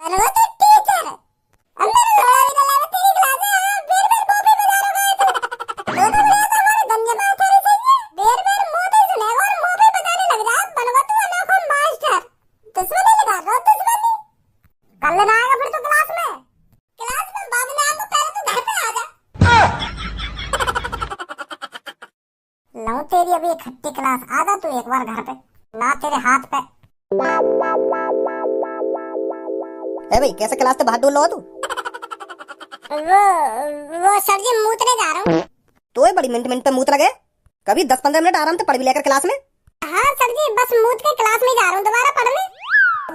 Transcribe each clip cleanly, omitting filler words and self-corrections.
पर वो तो टीचर अंदर लोड़ा भी डाला है तेरी क्लास है बेर बेर बोपी बजा रहा है तो बोला तो हमारे गंजे मास्टर ही सही है बेर बेर मुंह पे सुनेगा और मुंह पे बताने लग जा बनवा तू अनोखा मास्टर दुश्मनी लगा रहा दुश्मनी कल ना आएगा फिर तो क्लास में बाद में आऊंगा पहले तो घर पे आ जा लाऊं तेरी अभी एक खट्टी क्लास आ जा तू एक बार घर पे ना तेरे हाथ पे ए भाई कैसे क्लास से बाहर डोल रहा हो तू? वो सर जी मूतने जा रहा हूँ। तो ये बड़ी मिनट पे मूत लगे। कभी 10-15 मिनट आराम से पढ़ भी लेकर क्लास में। हाँ सर जी बस मूत के क्लास में जा रहा हूँ दोबारा पढ़ने।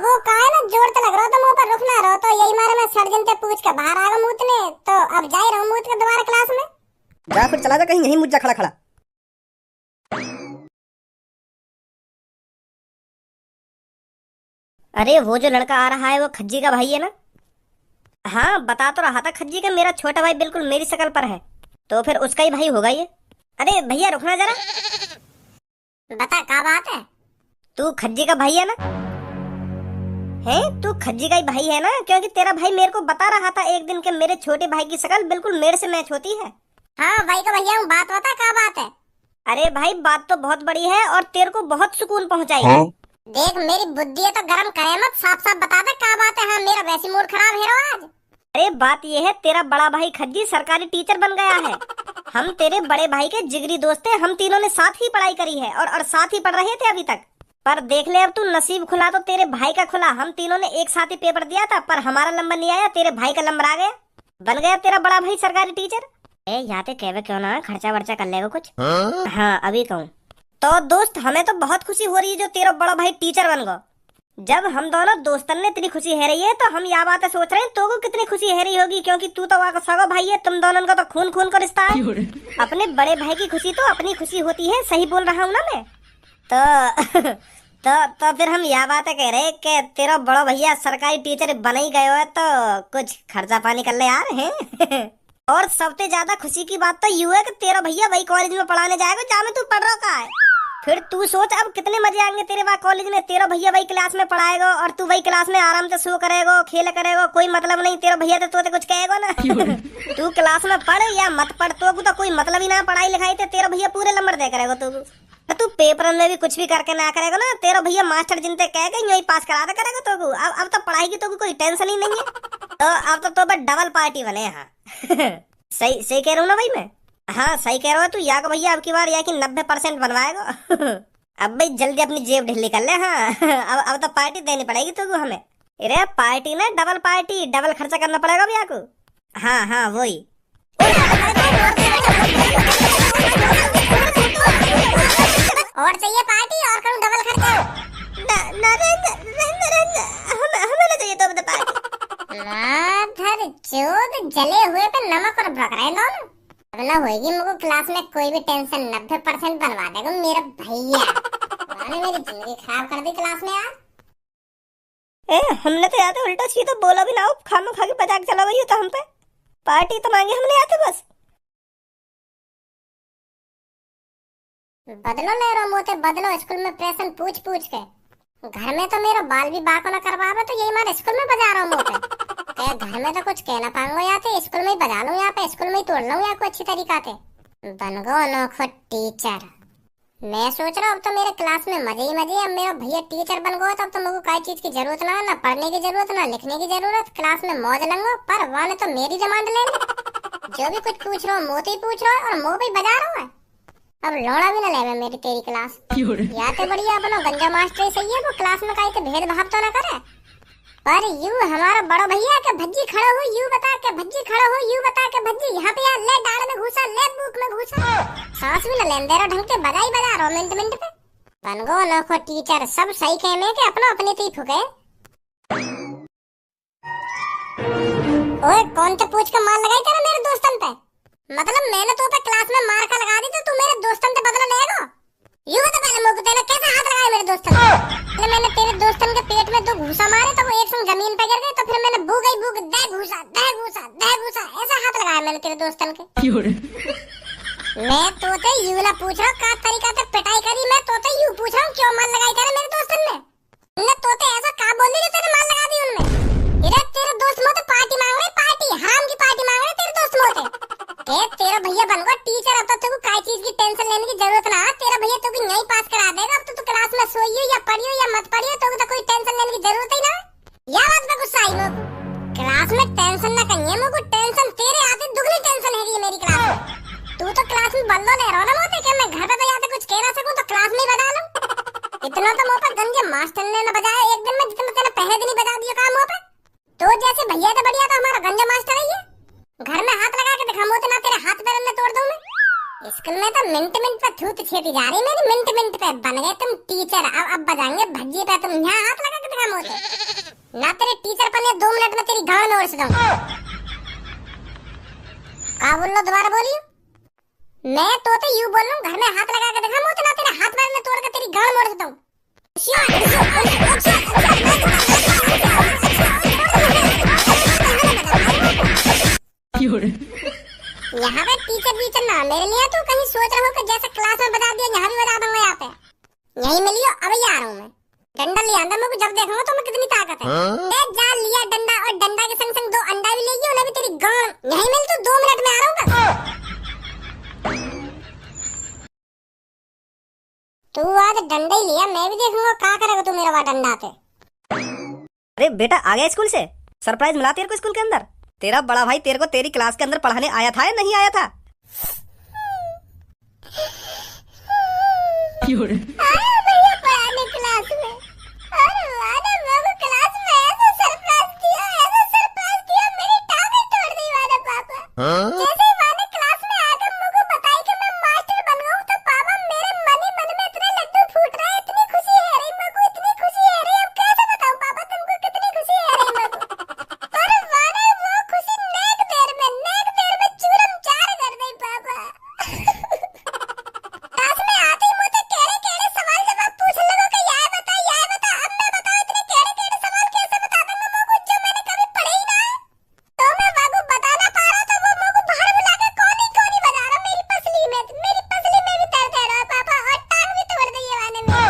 वो कहा है ना जोर तो लग रहा था मुंह पर रुक ना रहो तो यही मारे मैं सर्जन से पूछ कर बाहर आ गया मूतने तो अब जा ही रहा हूँ मूत के दोबारा क्लास में। जा फिर चला जा कहीं यहीं मुझ जा खड़ा खड़ा। अरे वो जो लड़का आ रहा है वो खज्जी का भाई है ना? हाँ बता तो रहा था खज्जी का मेरा छोटा भाई बिल्कुल मेरी शक्ल पर है तो फिर उसका ही भाई होगा ये। अरे भैया रुकना जरा। बता क्या बात है? तू खज्जी का भाई है ना? है तू खज्जी का ही भाई है ना? क्योंकि तेरा भाई मेरे को बता रहा था एक दिन के मेरे छोटे भाई की शक्ल बिल्कुल मेरे से मैच होती है। हाँ भाई का भैया हूँ बात बता क्या बात है? अरे भाई बात तो बहुत बड़ी है और तेरे को बहुत सुकून पहुंचाएगी। देख मेरी बुद्धि है तो गरम करे मत साफ साफ बता दे क्या बात है। हाँ मेरा वैसी मूड खराब है आज। अरे बात ये है तेरा बड़ा भाई खज्जी सरकारी टीचर बन गया है। हम तेरे बड़े भाई के जिगरी दोस्त हैं। हम तीनों ने साथ ही पढ़ाई करी है और साथ ही पढ़ रहे थे अभी तक। पर देख ले अब तू नसीब खुला तो तेरे भाई का खुला। हम तीनों ने एक साथ ही पेपर दिया था पर हमारा नंबर नहीं आया तेरे भाई का नंबर आ गया। बन गया तेरा बड़ा भाई सरकारी टीचर। ए यहाँ पे कहवे क्यों ना खर्चा वर्चा कर लेगा कुछ। हाँ अभी कहूँ तो दोस्त हमें तो बहुत खुशी हो रही है जो तेरा बड़ा भाई टीचर बन गया। जब हम दोनों दोस्तन ने इतनी खुशी है रही है तो हम यह बातें सोच रहे हैं तो को कितनी खुशी है रही होगी क्योंकि तू तो वाका सगा भाई है। तुम दोनों का तो खून खून का रिश्ता है। अपने बड़े भाई की खुशी तो अपनी खुशी होती है। सही बोल रहा हूँ ना मैं? तो फिर हम यह बातें कह रहे कि तेरा बड़ा भैया सरकारी टीचर बन ही गए हो तो कुछ खर्चा पानी कर ले यार है। और सबसे ज्यादा खुशी की बात तो यूं है कि तेरा भैया वही कॉलेज में पढ़ाने जाएगा जहाँ में तू पढ़ रहा है। फिर तू सोच अब कितने मजे आएंगे तेरे वहाँ कॉलेज में। तेरा भैया वही क्लास में पढ़ाएगा और तू वही क्लास में आराम से सो करेगा खेल करेगा। कोई मतलब नहीं तेरा भैया तो कुछ कहेगा ना। तू क्लास में पढ़ या मत पढ़ तो कोई मतलब ही ना पढ़ाई लिखाई थे। तेरा भैया पूरे नंबर दे करेगा तू पेपर में भी कुछ भी करके ना करेगा ना तेरा भैया मास्टर जिनते कहेगा यही पास करा दे करेगा तो अब तो पढ़ाई की तो कोई टेंशन ही नहीं है। तो अब तो डबल पार्टी बने। हाँ सही सही कह रहा हूँ ना भाई मैं? हाँ सही कह रहा हो तू। या को भैया अब की बार या कि 90% बनवाएगा। अब भाई जल्दी अपनी जेब ढीली कर ले। हाँ अब तो पार्टी देनी पड़ेगी तो हमें। अरे पार्टी ना डबल पार्टी डबल खर्चा करना पड़ेगा भैया को। हाँ हाँ वही। और चाहिए पार्टी और करूँ डबल खर्चा? हमें ना चाहिए तो बता पार्टी। माधर चोद जले हुए पे नमक और बकरा दोनों। अब ना होगी मुझको क्लास में कोई भी टेंशन 90% बनवा देगा मेरा भैया। मैंने मेरी जिंदगी खराब कर दी क्लास में यार। हमने तो याद है उल्टा सीधा बोला भी ना हो खाना खा के मजाक चला गई तो हम पे पार्टी तो मांगे हमने आते बस। बदलो ले रो मोते बदलो स्कूल में प्रेशन पूछ पूछ के। घर में तो मेरा बाल भी बाको ना करवावे तो यही मारे स्कूल में बजा रहा हूँ मोते। घर में तो कुछ कहना पाऊंगा या तो स्कूल में ही बजा लूं यहाँ पे स्कूल में ही तोड़ लूं या कोई अच्छी तरीका से। बन गो अनोखो टीचर। मैं सोच रहा हूँ अब तो मेरे क्लास में मजे ही मजे। अब मेरा भैया टीचर बन गो तब तो मुझे कोई चीज की जरूरत ना पढ़ने की जरूरत ना लिखने की जरूरत। क्लास में मौज लंगो पर वाने तो मेरी डिमांड ले जो भी कुछ पूछ रहा हूँ मोते ही पूछ रहा है और मुँह भी बजा रहा है। अब लौड़ा भी ना लेवे मेरी तेरी क्लास। या तो बढ़िया अपना गंजा मास्टर ही सही है वो क्लास में कहीं के भेदभाव तो ना करे। पर यू हमारा बड़ा भैया के भज्जी खड़ा हो यू बता के भज्जी खड़ा हो यू बता के भज्जी यहाँ पे यार ले डाल में घुसा ले बुक में घुसा। सांस भी न लेन दे रहा ढंग से बजा ही बजा रहा मिनट मिनट पे। बन गो अनोखो टीचर। सब सही कहने के अपना अपने से ही फुके। ओए कौन तो पूछ के मार लगाई तेरा मेरे दोस्तन पे? मतलब मैंने तो पे क्लास में मार का लगा दी तो तू मेरे दोस्तन से बदला लेगा? यू बता पहले मुझको तेने कैसे हाथ लगाया मेरे दोस्तन पे? मैंने तेरे दोस्तन के पेट में 2 घूसा मारे तो वो एक संग जमीन पे गिर गए तो फिर मैंने भूख दे घूसा ऐसा हाथ लगाया मैंने तेरे दोस्तन के। मैं तोते यू ना पूछ रहा हूँ का तरीका से पिटाई करी। मैं तोते यू पूछ रहा हूँ क्यों मार लगाई तेरे मेरे दोस्तन ने? तोते ऐसा का बोल दी जो तेरे मार लगा दी उनमें? इधर इतना तो मुंह पे गंजे मास्टर ने न बजाया एक दिन में जितना तेने पहले दिन ही बजा दिया काम मुंह पे। तो जैसे भैया तो बढ़िया तो हमारा गंजा मास्टर है ये। घर में हाथ लगा के दिखा मुंह ना तेरे हाथ पैर में तोड़ दूं मैं। स्कूल में तो मिनट मिनट पे थूत छेती जा रही मेरी, मिनट मिनट पे बन गए तुम टीचर। अब बजाएंगे भज्जी पे, तुम यहाँ हाथ लगा के दिखा मुंह पे। ना तेरे टीचर बने 2 मिनट में तेरी गांड में उड़ दूं। का बोल लो, दोबारा बोलियो। मैं तो यूं बोल रहा हूँ, घर में हाथ लगा के दिखा मुंह ना तेरे हाथ पैर में तोड़ के तेरी गांड मोड़ देता हूँ। यहाँ पे टीचर ना मेरे लिए तू कहीं सोच रहा हो कि जैसे क्लास में बता दिया यहाँ भी बता दूंगा। यहाँ पे यही मिलियो, अब ही आ रहा हूँ मैं। डंडा लिया अंदर मेरे को, जब देखूंगा तो मैं कितनी ताकत है। जा लिया डंडा, और डंडा के संग संग 2 अंडा भी ले गई, उन्हें भी तेरी गांड यही मिल। तू 2 मिनट में आ रहा हूँ। तू आज डंडा ही लिया, मैं भी देखूंगा क्या करेगा तू मेरा डंडा पे। अरे बेटा आ गया स्कूल से? सरप्राइज मिला तेरे को स्कूल के अंदर? तेरा बड़ा भाई तेरे को तेरी क्लास के अंदर पढ़ाने आया था या नहीं आया था? आया भैया पढ़ाने क्लास में। अरे वाह, मेरे क्लास में ऐसा सरप्राइज दिया मेरी टांगें तोड़ दी वाला पापा। जैसे ही माने क्लास में आकर मुझे बताई कि मैं मास्टर बन गया हूं, तो पापा मेरे मन ही मन में इतने लड्डू फूट रहे, इतनी खुशी है रही मुझे, इतनी खुशी है रही। अब कैसे बताऊं पापा तुमको कितनी खुशी है रही मुझे। अरे वाह, वो खुशी नेक देर में चूरम चार कर दी पापा। क्लास में आते ही मुझे केड़े सवाल जवाब पूछने लगो कि यह बता। अब मैं बताओ इतने केड़े सवाल कैसे बता दूंगा मुझे, जो मैंने कभी पढ़े ही ना है। तो मैं बाबू बता ना पा रहा, तो वो मुझे बाहर बुला के कोनी बजा रहा मेरी पसली में भी दर्द है रहा पापा, और टांग भी तोड़ दी है वाने में।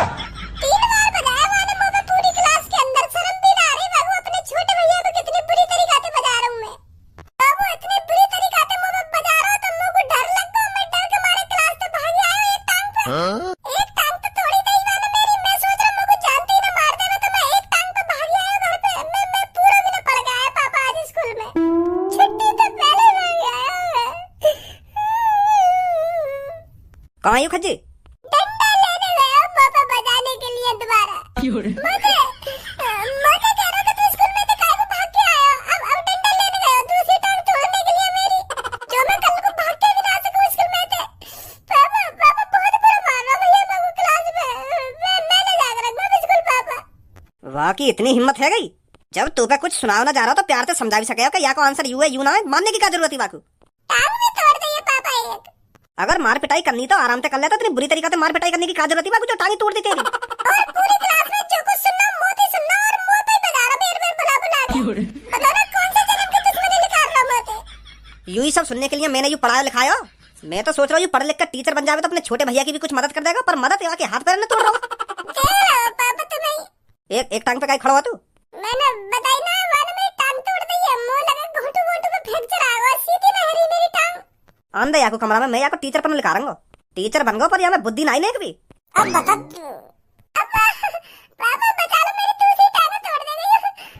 3 बार बजाया वाने मुझे पूरी क्लास के अंदर। शर्म भी ना आ रही बाबू, अपने छोटे भैया को कितनी बुरी तरीके से बजा रहा हूं मैं। बाबू इतनी बुरी तरीके से मुझे बजा रहा हो तो मुझे डर लगता है। मैं डर के मारे क्लास से भाग आया एक टांग पे। एक टांग तो तोड़ी नहीं वाने मेरी। मैं सोच रहा मुझे जानते ही ना मार देवे, तो मैं एक टांग पे भाग आया घर पे। मैं पूरा भी ना पड़ गया पापा आज स्कूल में। छुट्टी तो पहले भाग आया। कहाँ आयु खज्जी? डंडा लेने गया पापा बजाने के लिए दोबारा। मुझे कह रहा था तू स्कूल में तो काहे को भाग के आया। अब डंडा लेने गया दूसरी टांग तोड़ने के लिए मेरी, जो मैं कल को भाग के भी ना सकूं स्कूल में थे। पापा बहुत बुरा मार रहा भैया मेरे को क्लास में। मैं नहीं जाकर रखूंगा स्कूल पापा। वाह की इतनी हिम्मत है गई। जब तू पे कुछ सुनाओ ना जा रहा तो प्यार से समझा भी सके कि या को आंसर यू है यू ना है, मानने की क्या जरूरत है बाकू? टांग भी तोड़ दी है पापा एक। अगर मार पिटाई करनी तो आराम से कर लेता, इतनी बुरी तरीके से मार पिटाई करने की क्या जरूरत है बाकू, जो टांगी तोड़ दी तेरी। और पूरी क्लास में जो कुछ सुनना मोती सुनना, और मुंह पे बजा रहा बेर बुला के। पता ना कौन से जन्म की दुश्मनी निकाल रहा मोती। यू ही सब सुनने के लिए मैंने यू पढ़ाया लिखाया। मैं तो सोच रहा हूँ पढ़ लिख कर टीचर बन जावे तो अपने छोटे भैया की भी कुछ मदद कर देगा, पर मदद यहाँ के हाथ पैर में तोड़ रहा हूँ। पापा तुम नहीं। एक टांग पे काहे खड़ा हुआ तू? मैंने बताई ना वाले मेरी टांग तोड़ दी है। मुंह लगा घोंटू पे फ्रैक्चर आ गया, सीधी ना हरी मेरी टांग। आंदे याको कमरा में मैं याको टीचर पर लिखा रंगो। टीचर बन गो पर यहाँ में बुद्धि नहीं लेक भी। अब बता पापा बचा लो, मेरी दूसरी टांग तोड़ देगी।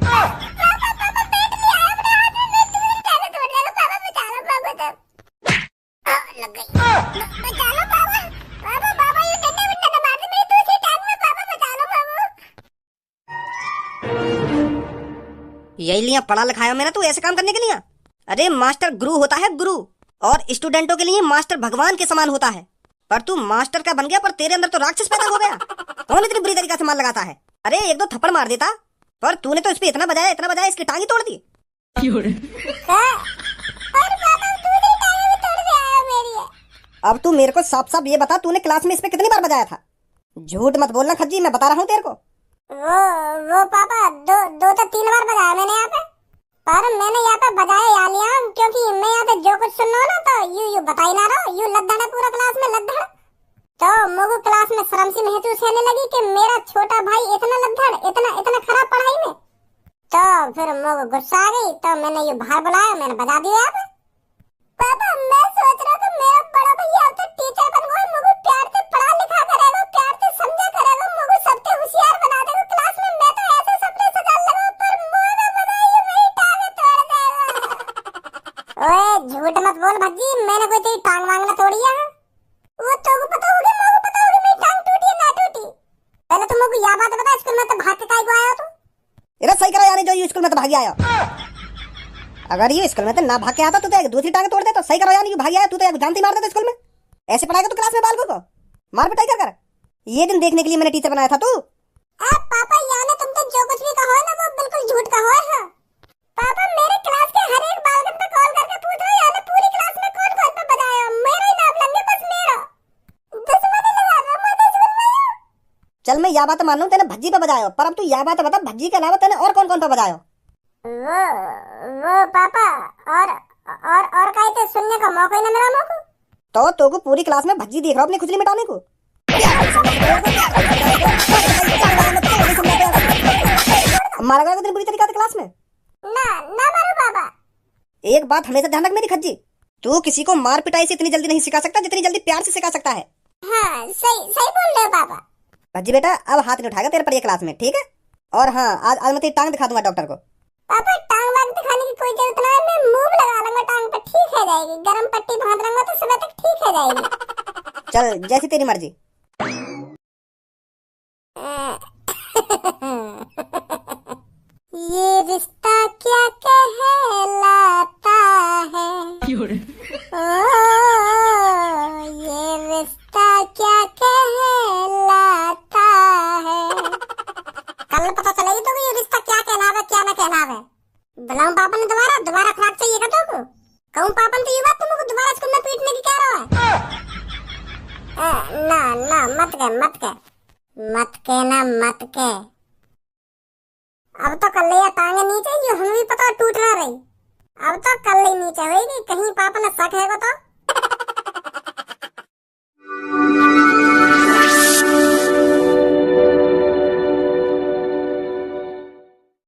पापा पेट लिया है अपने हाथ में, मेरी दूसरी टांग तोड़ देगा। पापा बचा लो पापा। तब लग गई। बचा लो पापा ये डंडा विंडा ना मार दे मेरी दूसरी टांग में। पापा बचा लो पापा। यही लिया पढ़ा लिखाया मैंने तू ऐसे काम करने के लिए? अरे मास्टर गुरु होता है गुरु, और स्टूडेंटों के लिए मास्टर भगवान के समान होता है। पर तू मास्टर का बन गया, पर तेरे अंदर तो राक्षस पैदा हो गया। कौन इतनी बुरी तरीके से मार लगाता है? अरे 1-2 थप्पड़ मार देता, पर तूने तो इस पे इतना बजाया इसकी टांगी तोड़ दी। अब तू मेरे को साफ साफ ये बता, तूने क्लास में इस पे कितनी बार बजाया था? झूठ मत बोलना खज्जी, मैं बता रहा हूँ तेरे को। वो पापा 2-3 बार बजाया मैंने यहाँ पे। पर मैंने यहाँ पे बजाया या लिया, क्योंकि मैं यहाँ पे जो कुछ सुन रहा हूँ ना, तो यू बता ही ना रहा, यू लद्दड़ है पूरा क्लास में लद्दड़। तो मुझे क्लास में शर्म सी महसूस होने लगी कि मेरा छोटा भाई इतना लद्दड़, इतना खराब पढ़ाई में। तो फिर मुझे गुस्सा आ गई, तो मैंने यू बाहर बुलाया, मैंने बजा दिया यहाँ पे। पापा मैं सोच रहा था मेरा बड़ा भैया अब तो टीचर बन गया, मुझे प्यार से पढ़ा लिखा करेगा, प्यार से समझा करेगा, मुझे सबसे होशियार बना देगा क्लास में। मैं तो ऐसे सपने सजा लगा, पर मुझे बताइए मेरी टांग तोड़ देगा। ओए झूठ मत बोल भज्जी, मैंने कोई तेरी टांग वांग ना तोड़ी है। वो तो को पता होगा, मुझे पता होगा मेरी टांग टूटी है ना टूटी। पहले सही करा यानी जो ये स्कूल में तो भागी आया। अगर ये स्कूल में तो ना भाग के आता तो दूसरी टांग तोड़ दे। तो सही करो यानी ये भागी आया, तू तो जानती मार देता स्कूल में। ऐसे पढ़ाएगा तो क्लास में बालकों को मार पिटाई कर। ये दिन देखने के लिए मैंने टीचर बनाया था तू। पापा यानी तुम तो जो कुछ भी कहो ना वो बिल्कुल झूठ कहो है। पापा मेरे क्लास के हर एक बालकन पे कॉल करके पूछ रहे यानी पूरी क्लास में कौन कौन पे बजाया, मेरा ही नाम लेंगे बस मेरा। दुश्मनी लगा रहा मैं स्कूल में। चल मैं यह बात मान लूं तेने भज्जी पे बजाया, पर अब तू यह बात बता भज्जी के अलावा तेने और कौन कौन पे बजाया? वो पापा और कहीं तो सुनने का मौका ही ना मिला मुझको। तो को पूरी क्लास में भज्जी देख रहा हूं अपनी खुजली मिटाने को। मारा गया बुरी तरीका से क्लास में ना मारो पापा। एक बात हमेशा ध्यान रख मेरी खज्जी, तू किसी को मार पिटाई से इतनी जल्दी नहीं सिखा सकता जितनी जल्दी प्यार से सिखा सकता है। हाँ सही बोल रहे हो पापा। भज्जी बेटा अब हाथ नहीं उठाएगा तेरे पर ये क्लास में, ठीक है? और हाँ आज मैं तेरी टांग दिखा दूंगा डॉक्टर को। पापा टांग वांग दिखाने की कोई जरूरत ना है, मैं मूव लगा लूंगा टांग पे, ठीक है जाएगी। गरम पट्टी बांध लूंगा तो सुबह तक ठीक है जाएगी। चल जैसी तेरी मर्जी। ये रिश्ता क्या कहलाता है, ये रिश्ता क्या कहलाता है। कल पता चलेगी तो ये रिश्ता क्या कहलावे क्या ना कहलावे। बुलाऊं पापा ने दोबारा खुराक चाहिए का तो कहूं पापा ने तो ये बात तुमको दोबारा स्कूल में पीटने की कह रहा है। ना मत के। अब तो कल या टांगे नीचे जो हमें भी पता टूट ना रही। अब तो कल ही नीचे होगी, कहीं पापा ने शक है को तो